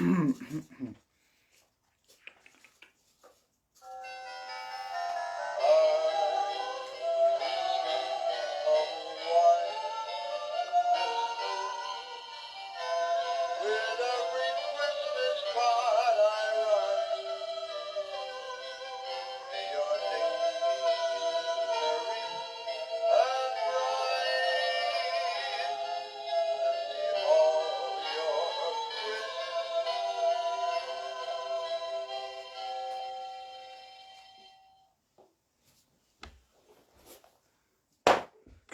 Good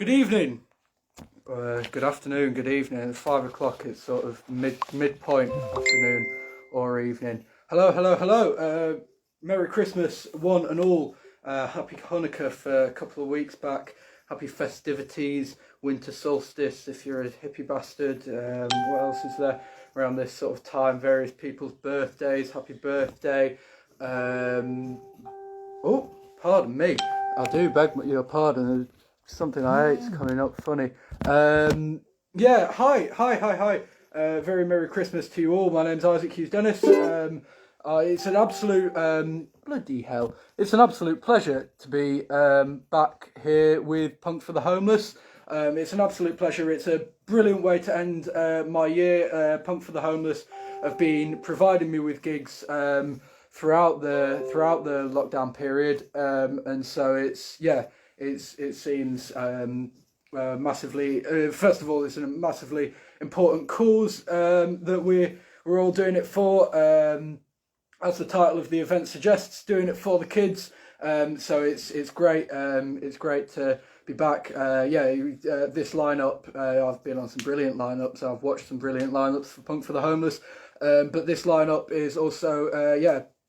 evening, good afternoon, good evening. It's 5 o'clock. It's sort of midpoint afternoon or evening. Hello. Merry Christmas, one and all. Happy Hanukkah for a couple of weeks back. Happy festivities, winter solstice. If you're a hippie bastard, what else is there around this sort of time? Various people's birthdays. Happy birthday. Oh, pardon me. I do beg your pardon. Something I hate's coming up funny. Yeah, hi. Very Merry Christmas to you all. My name's Isaac Hughes-Dennis. It's an absolute, bloody hell. It's an absolute pleasure to be back here with Punk for the Homeless. It's an absolute pleasure. It's a brilliant way to end my year. Punk for the Homeless have been providing me with gigs throughout the lockdown period. And so it seems massively. First of all, it's a massively important cause that we're all doing it for. As the title of the event suggests, doing it for the kids. So it's great. It's great to be back. This lineup. I've been on some brilliant lineups. I've watched some brilliant lineups for Punk for the Homeless. But this lineup is also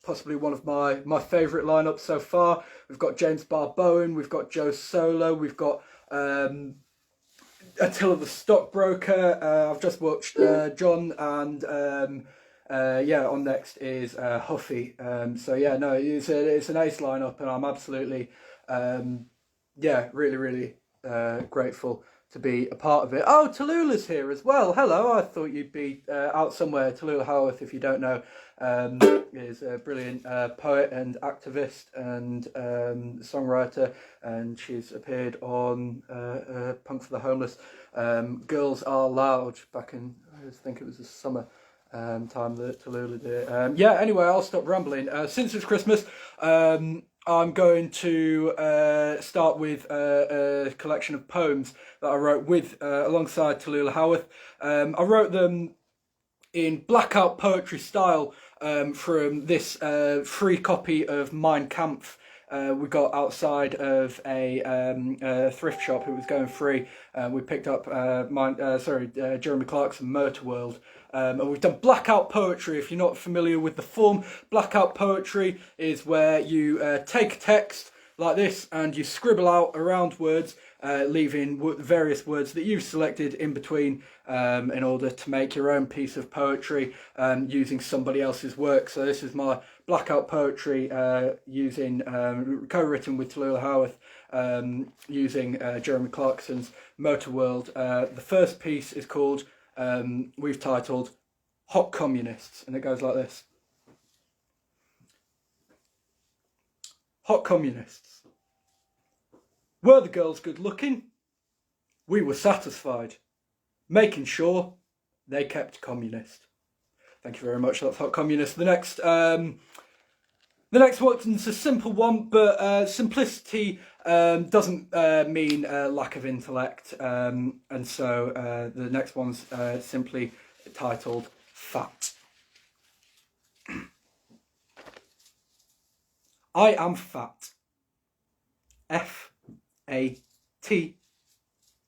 possibly one of my favourite lineups so far. We've got James Barbowen, we've got Joe Solo, we've got Attila the Stockbroker. I've just watched John, and on next is Huffy. It's an ace lineup, and I'm absolutely really grateful to be a part of it. Oh, Tallulah's here as well. Hello, I thought you'd be out somewhere. Tallulah Howarth, if you don't know, is a brilliant poet and activist and songwriter, and she's appeared on Punk for the Homeless, Girls Are Loud, back in, I think it was the summer time that Tallulah did. Anyway, I'll stop rambling. Since it's Christmas, I'm going to start with a collection of poems that I wrote alongside Tallulah Howarth. I wrote them in Blackout Poetry style from this free copy of Mein Kampf we got outside of a thrift shop. It was going free. We picked up Jeremy Clarkson Murder World. And we've done Blackout Poetry. If you're not familiar with the form, Blackout Poetry is where you take a text like this and you scribble out around words, leaving various words that you've selected in between in order to make your own piece of poetry using somebody else's work. So this is my Blackout Poetry using co-written with Tallulah Howarth, using Jeremy Clarkson's Motor World. The first piece is called, we've titled Hot Communists, and it goes like this. Hot Communists. Were the girls good looking? We were satisfied, making sure they kept communist. Thank you very much. That's Hot Communist. The next one's a simple one, but simplicity doesn't mean lack of intellect, and so the next one's simply titled Fat. I am fat. F-A-T.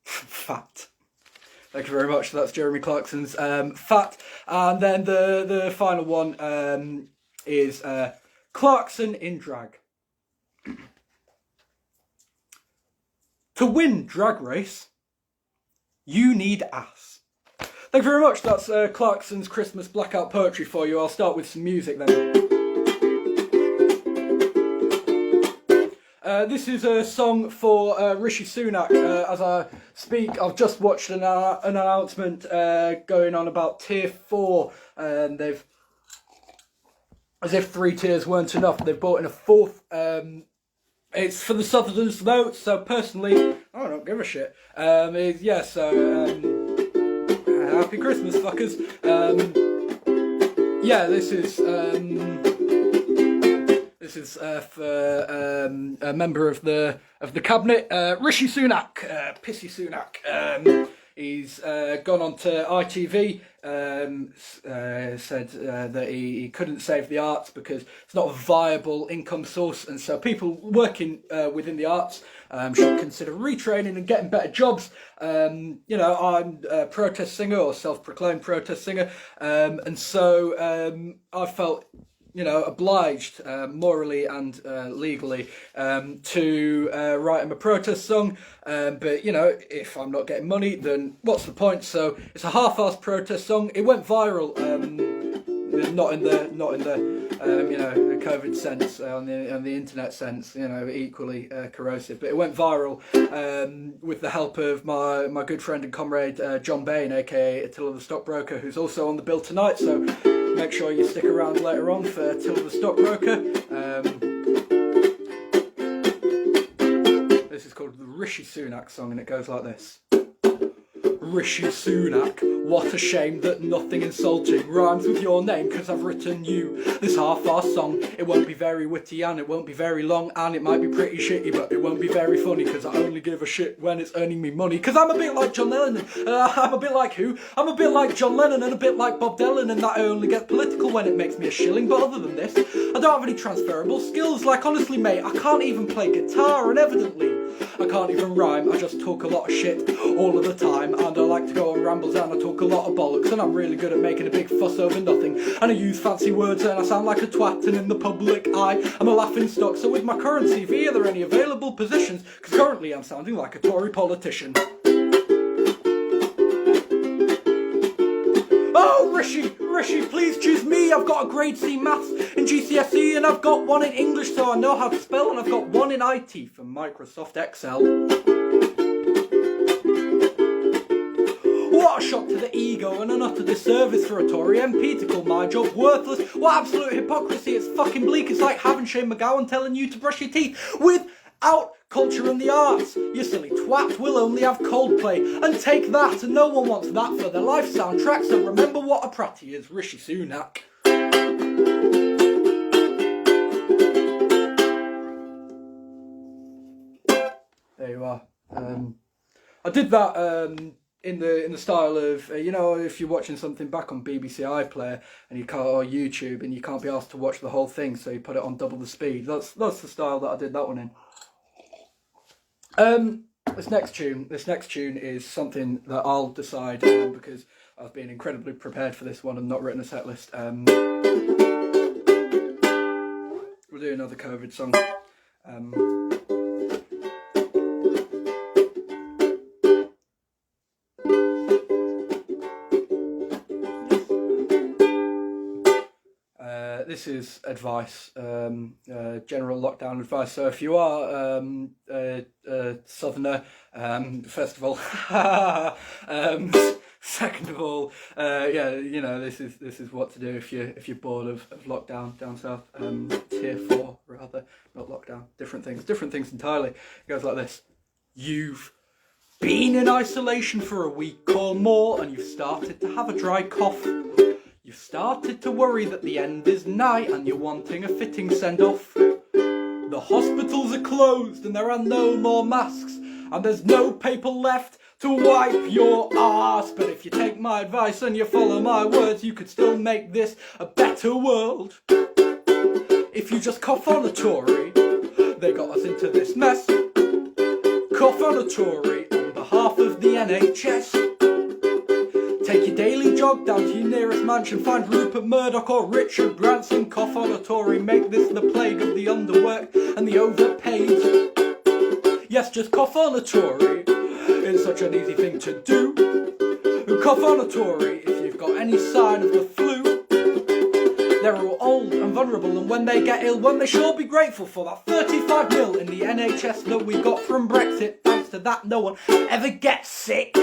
Fat. Thank you very much. That's Jeremy Clarkson's Fat. And then the final one is Clarkson in drag. To win Drag Race, you need ass. Thank you very much. That's Clarkson's Christmas Blackout Poetry for you. I'll start with some music then. This is a song for Rishi Sunak. As I speak, I've just watched an announcement going on about Tier 4, and they've as if 3 tiers weren't enough, they've brought in a fourth. It's for the Southerners vote, so personally, I don't give a shit. Happy Christmas, fuckers. This is for a member of the cabinet, Rishi Sunak, Pissy Sunak. He's gone on to ITV, said that he couldn't save the arts because it's not a viable income source, and so people working within the arts should consider retraining and getting better jobs. I'm a protest singer, or self-proclaimed protest singer, and so I felt obliged morally and legally to write him a protest song. But if I'm not getting money, then what's the point? So it's a half-assed protest song. It went viral, not in the the COVID sense, on the internet sense, equally corrosive. But it went viral with the help of my good friend and comrade John Bain, aka Attila the Stockbroker, who's also on the bill tonight. So make sure you stick around later on for Attila the Stockbroker. This is called the Rishi Sunak song, and it goes like this. Rishi Sunak, what a shame that nothing insulting rhymes with your name, cause I've written you this half-assed song. It won't be very witty and it won't be very long, and it might be pretty shitty, but it won't be very funny, cause I only give a shit when it's earning me money. Cause I'm a bit like John Lennon, I'm a bit like who? I'm a bit like John Lennon and a bit like Bob Dylan, and that I only get political when it makes me a shilling. But other than this, I don't have any transferable skills. Like, honestly mate, I can't even play guitar, and evidently I can't even rhyme. I just talk a lot of shit all of the time, and I like to go on rambles and I talk a lot of bollocks, and I'm really good at making a big fuss over nothing, and I use fancy words and I sound like a twat, and in the public eye I'm a laughing stock. So with my current CV, are there any available positions? Because currently I'm sounding like a Tory politician. Oh, Rishi, please choose me. I've got a grade C maths in GCSE, and I've got 1 in English, so I know how to spell, and I've got 1 in IT for Microsoft Excel. What a shock to the ego, and an utter disservice for a Tory MP to call my job worthless. What absolute hypocrisy. It's fucking bleak. It's like having Shane McGowan telling you to brush your teeth without culture and the arts. You silly twat, we'll only have Coldplay, and take that, and no one wants that for their life soundtrack. So remember what a prat he is, Rishi Sunak. There you are. I did that in the style of if you're watching something back on BBC iPlayer and you can't, or YouTube, and you can't be asked to watch the whole thing, so you put it on double the speed. That's the style that I did that one in. This next tune is something that I'll decide because I've been incredibly prepared for this one and not written a set list. We'll do another COVID song. This is advice, general lockdown advice. So if you are a southerner, first of all, second of all, this is what to do if you're bored of lockdown down south. Tier 4 rather, not lockdown. Different things entirely. It goes like this: you've been in isolation for a week or more, and you've started to have a dry cough. You've started to worry that the end is nigh, and you're wanting a fitting send-off. The hospitals are closed and there are no more masks, and there's no paper left to wipe your arse. But if you take my advice and you follow my words, you could still make this a better world. If you just cough on a Tory, they got us into this mess. Cough on a Tory on behalf of the NHS. Take your daily jog down to your nearest mansion, find Rupert Murdoch or Richard Branson, cough on a Tory, make this the plague of the underworked and the overpaid. Yes, just cough on a Tory, it's such an easy thing to do. Cough on a Tory if you've got any sign of the flu. They're all old and vulnerable, and when they get ill, won't they sure be grateful for that 35 mil in the NHS that we got from Brexit. Thanks to that, no one ever gets sick.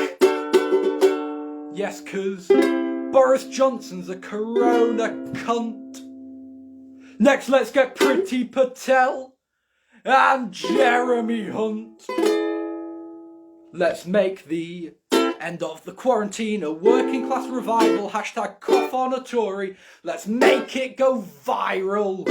Yes, 'cause Boris Johnson's a corona cunt. Next, let's get Priti Patel and Jeremy Hunt. Let's make the end of the quarantine a working class revival. Hashtag cough on a Tory. Let's make it go viral.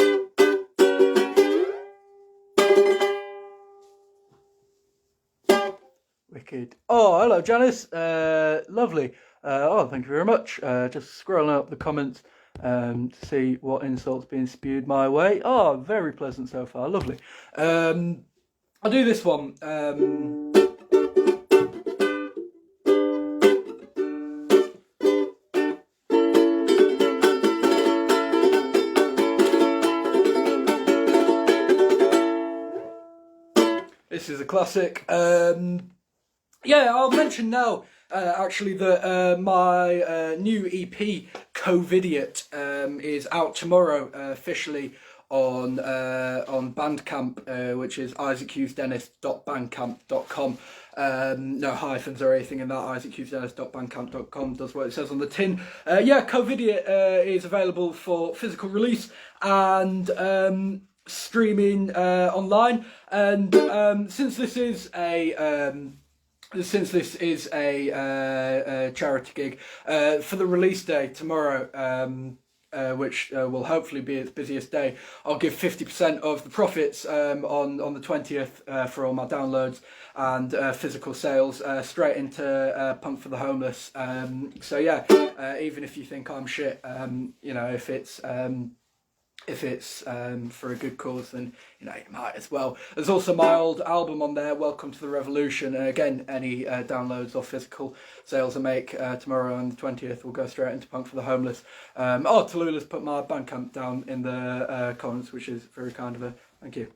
Wicked. Oh, hello, Janice. Lovely. Thank you very much. Just scrolling up the comments to see what insults being spewed my way. Oh, very pleasant so far. Lovely. I'll do this one. This is a classic. Yeah, I'll mention now, actually, that my new EP, Covidiot, is out tomorrow officially on Bandcamp, which is isaachughesdennis.bandcamp.com. No hyphens or anything in that. isaachughesdennis.bandcamp.com does what it says on the tin. Yeah, Covidiot is available for physical release and streaming online. And since this is a charity gig, for the release day tomorrow, which will hopefully be its busiest day, I'll give 50% of the profits on the 20th for all my downloads and physical sales straight into Punk for the Homeless. So yeah, even if you think I'm shit, you know, if it's for a good cause, then you know you might as well. There's also my old album on there, Welcome to the Revolution. Again, any downloads or physical sales I make tomorrow on the 20th will go straight into Punk for the Homeless. Tallulah's put my Bandcamp down in the comments, which is very kind of her. Thank you.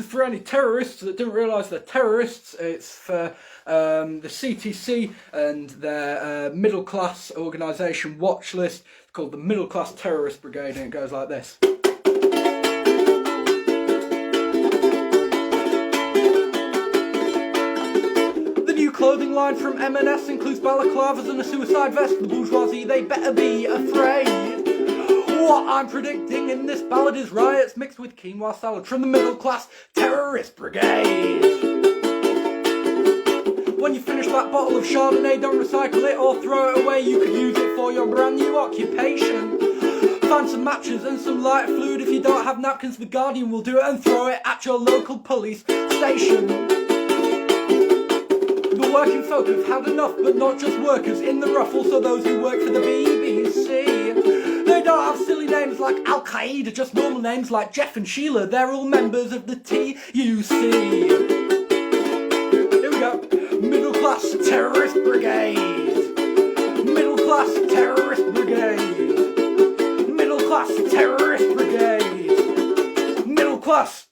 For any terrorists that didn't realise they're terrorists, it's for the CTC and their middle class organisation watch list. It's called the Middle Class Terrorist Brigade, and it goes like this. The new clothing line from M&S includes balaclavas and a suicide vest. The bourgeoisie, they better be afraid. What I'm predicting in this ballad is riots mixed with quinoa salad from the Middle Class Terrorist Brigade. When you finish that bottle of Chardonnay, don't recycle it or throw it away. You could use it for your brand new occupation. Find some matches and some lighter fluid. If you don't have napkins, the Guardian will do it and throw it at your local police station. The working folk have had enough, but not just workers in the rough, also those who work for the BBC. They don't have silly names like Al-Qaeda, just normal names like Jeff and Sheila. They're all members of the TUC. Here we go. Middle Class Terrorist Brigade. Middle Class Terrorist Brigade. Middle Class Terrorist Brigade. Middle Class.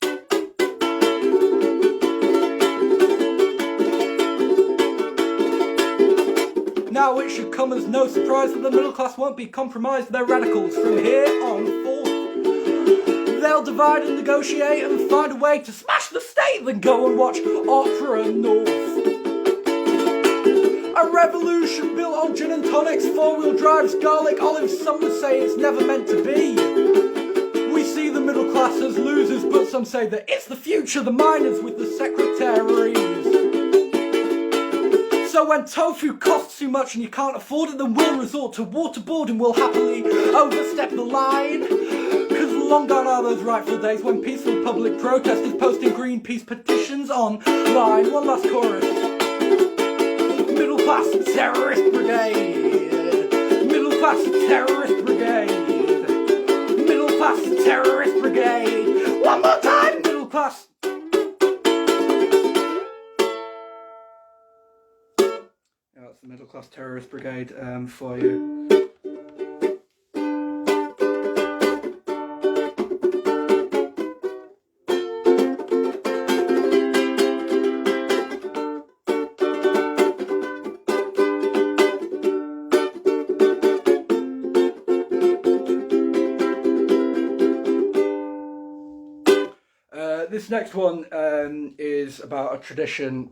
Now it should come as no surprise that the middle class won't be compromised. They're radicals from here on forth. They'll divide and negotiate and find a way to smash the state, then go and watch Opera North. A revolution built on gin and tonics, four-wheel drives, garlic olives. Some would say it's never meant to be. We see the middle class as losers, but some say that it's the future, the miners with the secretaries. So when tofu costs too much and you can't afford it, then we'll resort to waterboarding. We'll happily overstep the line. Cause long gone are those rightful days when peaceful public protesters posting Greenpeace petitions online. One last chorus. Middle class terrorist brigade. Middle class terrorist brigade. Middle class terrorist brigade. One more time. Middle class. That's the Middle Class Terrorist Brigade for you. this next one is about a tradition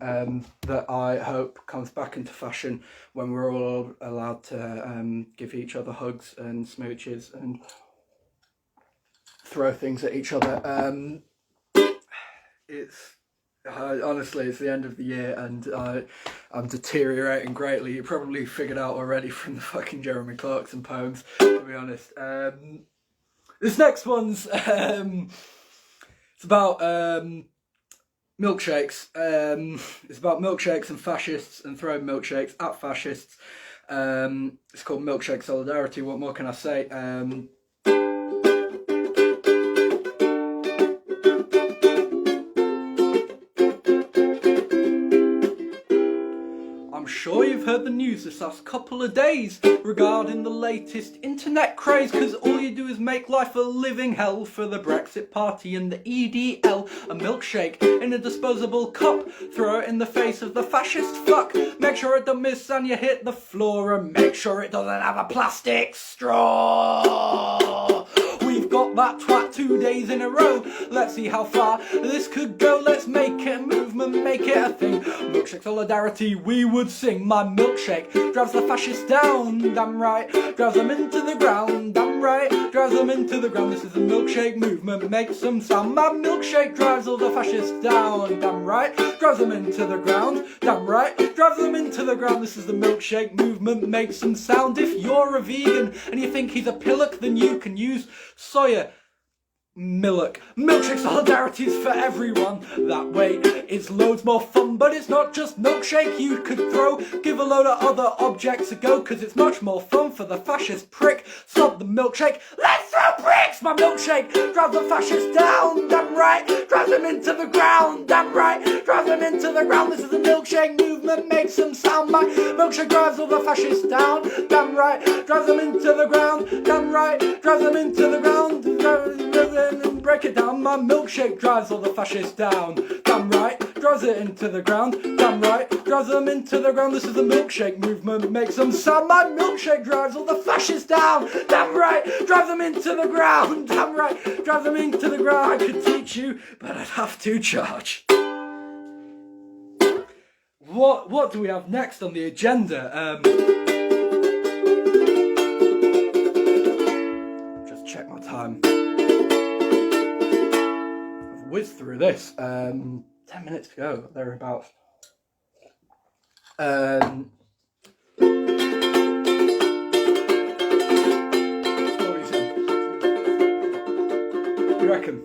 that I hope comes back into fashion when we're all allowed to give each other hugs and smooches and throw things at each other. Honestly, it's the end of the year and I'm deteriorating greatly. You probably figured out already from the fucking Jeremy Clarkson poems, to be honest. This next one's it's about milkshakes. It's about milkshakes and fascists and throwing milkshakes at fascists. It's called Milkshake Solidarity. What more can I say? I'm sure you've heard the news this last couple of days regarding the latest internet craze, because all you do is make life a living hell for the Brexit Party and the EDL. A milkshake in a disposable cup, throw it in the face of the fascist fuck. Make sure it don't miss and you hit the floor, and make sure it doesn't have a plastic straw. We've got that twat 2 days in a row. Let's see how far this could go. Let's make it a movement, make it a thing. Milkshake solidarity, we would sing. My milkshake drives the fascists down, damn right. Drives them into the ground, damn right. Drives them into the ground. This is a milkshake movement, make some sound. My milkshake drives all the fascists down, damn right. Drives them into the ground, damn right. Drives them into the ground. This is the milkshake movement, make some sound. If you're a vegan and you think he's a pillock, then you can use soya milk. Milkshake solidarity is for everyone. That way it's loads more fun. But it's not just milkshake you could throw. Give a load of other objects a go, cause it's much more fun for the fascist prick. Stop the milkshake, let's throw bricks! My milkshake drives the fascists down, damn right. Drives them into the ground, damn right. Drives them into the ground. This is a milkshake movement, make some sound. My milkshake drives all the fascists down, damn right. Drives them into the ground, damn right. Drives them into the ground, and break it down. My milkshake drives all the fascists down, damn right. Drives it into the ground, damn right. Drives them into the ground. This is the milkshake movement, make some sound. My milkshake drives all the fascists down, damn right. Drives them into the ground, damn right. Drives them into the ground. I could teach you, but I'd have to charge. What do we have next on the agenda? Just check my time. Whiz through this. 10 minutes to go, thereabouts. What do you reckon?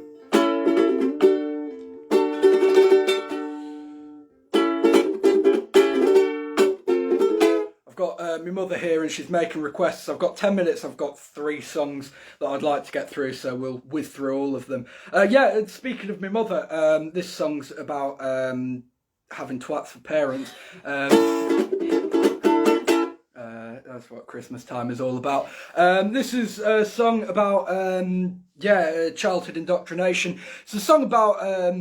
I've got my mother here and she's making requests. I've got 10 minutes. I've got 3 songs that I'd like to get through, so we'll whiz through all of them. Yeah, and speaking of my mother, this song's about having twats for parents. That's what Christmas time is all about. This is a song about childhood indoctrination. It's a song about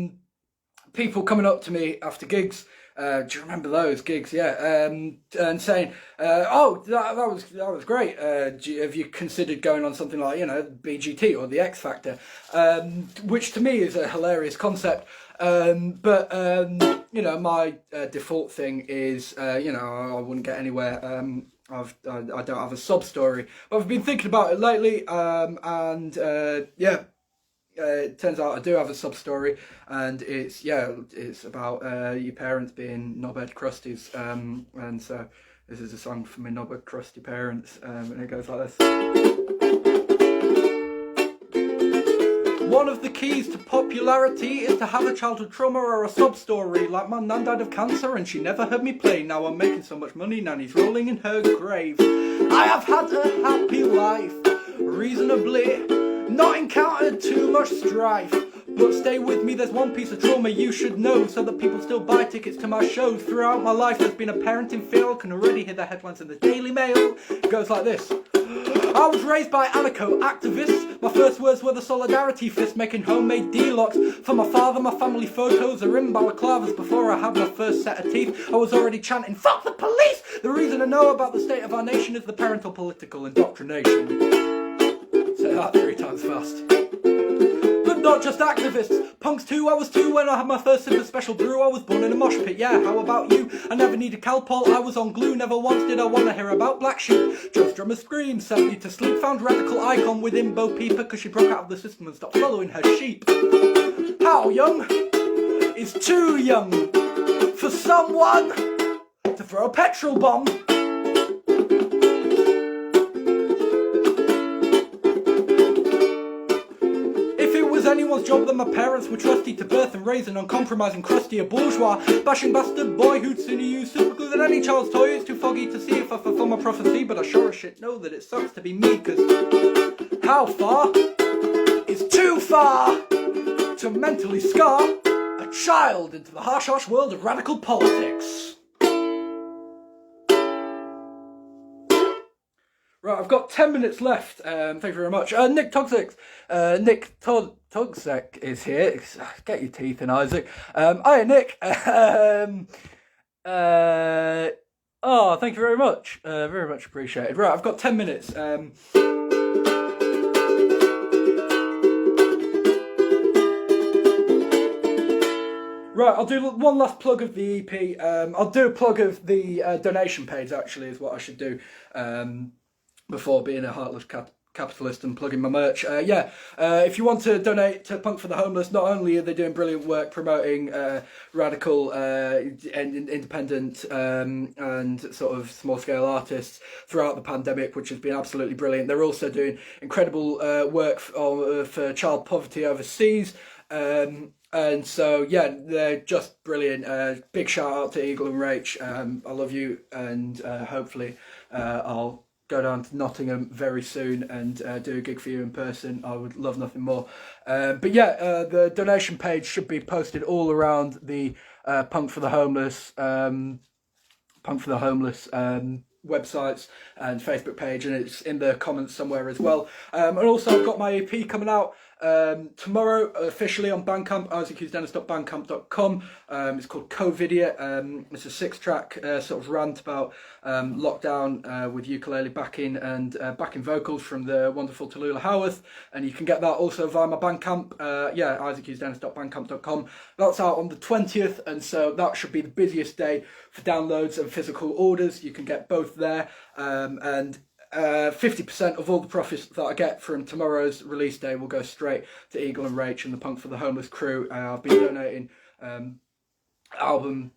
people coming up to me after gigs. Do you remember those gigs? Yeah, and saying, "Oh, that was great. Have you considered going on something like, BGT or the X Factor?" Which to me is a hilarious concept. But my default thing is, I wouldn't get anywhere. I don't have a sub story, but I've been thinking about it lately, it turns out I do have a sub story, and it's about your parents being knobhead crusties, and so this is a song for my knobhead crusty parents, and it goes like this. One of the keys to popularity is to have a childhood trauma or a sub story. Like my nan died of cancer and she never heard me play. Now I'm making so much money, Nanny's rolling in her grave. I have had a happy life, reasonably, not encountered too much strife. But stay with me, there's one piece of trauma you should know, so that people still buy tickets to my shows. Throughout my life there's been a parenting fail, can already hear the headlines in the Daily Mail. It goes like this. I was raised by anarcho activists. My first words were the solidarity fist, making homemade D-locks for my father. My family photos are in balaclavas. Before I had my first set of teeth, I was already chanting, "Fuck the police!" The reason I know about the state of our nation is the parental political indoctrination. Say that 3 times fast. But not just activists, punks too. I was two when I had my first sip of special brew. I was born in a mosh pit, yeah, how about you? I never needed Calpol, I was on glue. Never once did I want to hear about Black Sheep. Joe's drummer screamed, sent me to sleep. Found radical icon within Bo Peeper, cause she broke out of the system and stopped following her sheep. How young is too young for someone to throw a petrol bomb? Anyone's job that my parents were trusty to birth and raise an uncompromising crusty, a bourgeois bashing bastard boy who'd sooner use super glue than any child's toy. It's too foggy to see if I fulfill my prophecy, but I sure as shit know that it sucks to be me, cause how far is too far to mentally scar a child into the harsh world of radical politics. Right, I've got 10 minutes left. Thank you very much. Nick Toxic is here. Get your teeth in, Isaac. Hiya, Nick. Oh, thank you very much. Very much appreciated. Right, I've got 10 minutes. Right, I'll do one last plug of the EP. I'll do a plug of the donation page, actually, is what I should do. Before being a heartless capitalist and plugging my merch. If you want to donate to Punk for the Homeless, not only are they doing brilliant work promoting radical and independent and sort of small scale artists throughout the pandemic, which has been absolutely brilliant, they're also doing incredible work for child poverty overseas. And so, yeah, they're just brilliant. Big shout out to Eagle and Rach. I love you, and hopefully I'll go down to Nottingham very soon and do a gig for you in person. I would love nothing more. The donation page should be posted all around the Punk for the Homeless websites and Facebook page, and it's in the comments somewhere as well. And also I've got my EP coming out tomorrow officially on Bandcamp, IsaacHughes-Dennis.bandcamp.com. It's called Cove. It's a 6-track sort of rant about lockdown with ukulele backing and backing vocals from the wonderful Tallulah Howarth, and you can get that also via my Bandcamp, IsaacHughes-Dennis.bandcamp.com. That's out on the 20th, and so that should be the busiest day for downloads and physical orders. You can get both there, and 50% of all the profits that I get from tomorrow's release day will go straight to Eagle and Rach and the Punk for the Homeless crew. I've been donating album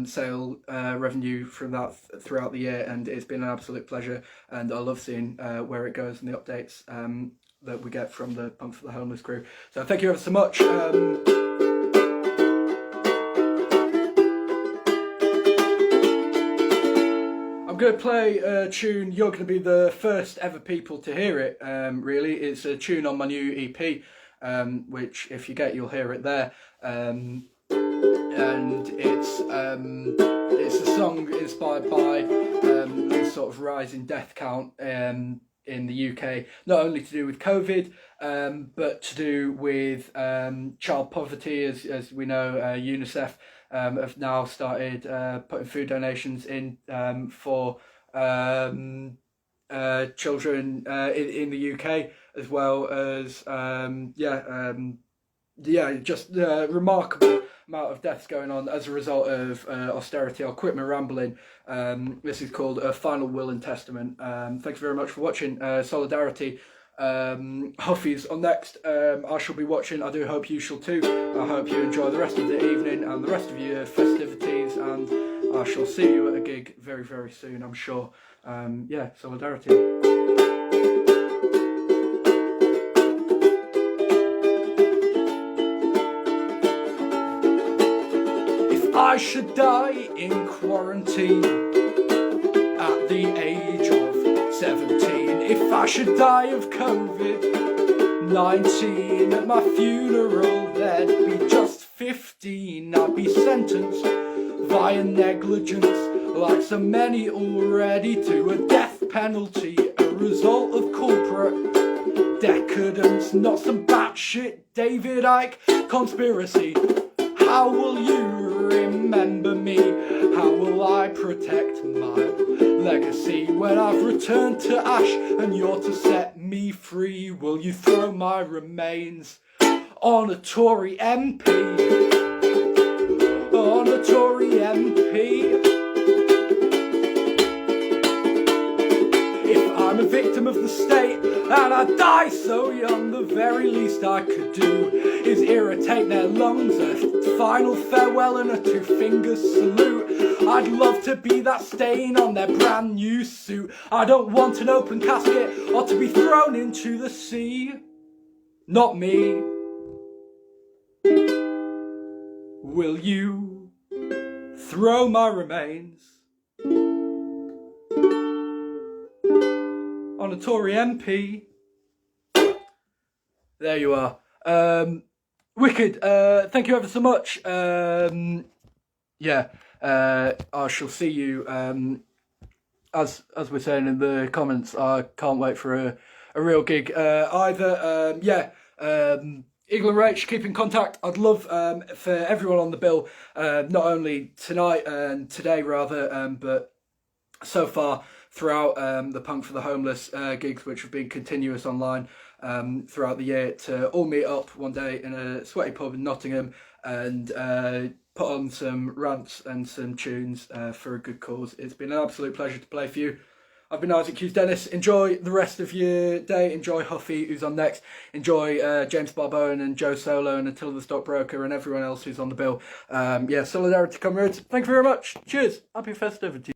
sale revenue from that throughout the year, and it's been an absolute pleasure, and I love seeing where it goes and the updates that we get from the Punk for the Homeless crew. So thank you ever so much. I'm going to play a tune. You're going to be the first ever people to hear it, really. It's a tune on my new EP, which if you get, you'll hear it there. And it's a song inspired by the sort of rising death count in the UK, not only to do with COVID, but to do with child poverty. As we know, UNICEF have now started putting food donations in for children in the UK, as well as just remarkable amount of deaths going on as a result of austerity. I'll quit my rambling. This is called A Final Will and Testament. Thank you very much for watching. Solidarity. Huffy's on next. I shall be watching. I do hope you shall too. I hope you enjoy the rest of the evening and the rest of your festivities, and I shall see you at a gig very, very soon, I'm sure. Solidarity. If I should die in quarantine at the age of 17, if I should die of COVID-19 at my funeral, there'd be just 15. I'd be sentenced via negligence, like so many already, to a death penalty, a result of corporate decadence, not some batshit David Icke conspiracy. How will you remember me? How will I protect my legacy when I've returned to ash and you're to set me free? Will you throw my remains on a Tory MP. On a Tory MP. If I'm a victim of the state and I die so young, the very least I could do is irritate their lungs, a final farewell and a two-finger salute. I'd love to be that stain on their brand new suit. I don't want an open casket or to be thrown into the sea. Not me. Will you throw my remains on a Tory MP? There you are. Wicked. Thank you ever so much. Yeah. I shall see you. As we're saying in the comments, I can't wait for a real gig either. Eagle and Rach, keep in contact. I'd love for everyone on the bill, not only tonight and today rather, but so far throughout the Punk for the Homeless gigs, which have been continuous online throughout the year, to all meet up one day in a sweaty pub in Nottingham and put on some rants and some tunes for a good cause. It's been an absolute pleasure to play for you. I've been Isaac Hughes-Dennis. Enjoy the rest of your day. Enjoy Huffy, who's on next. Enjoy James Barbowen and Joe Solo and Attila the Stockbroker and everyone else who's on the bill. Solidarity, comrades. Thank you very much. Cheers. Happy festivity.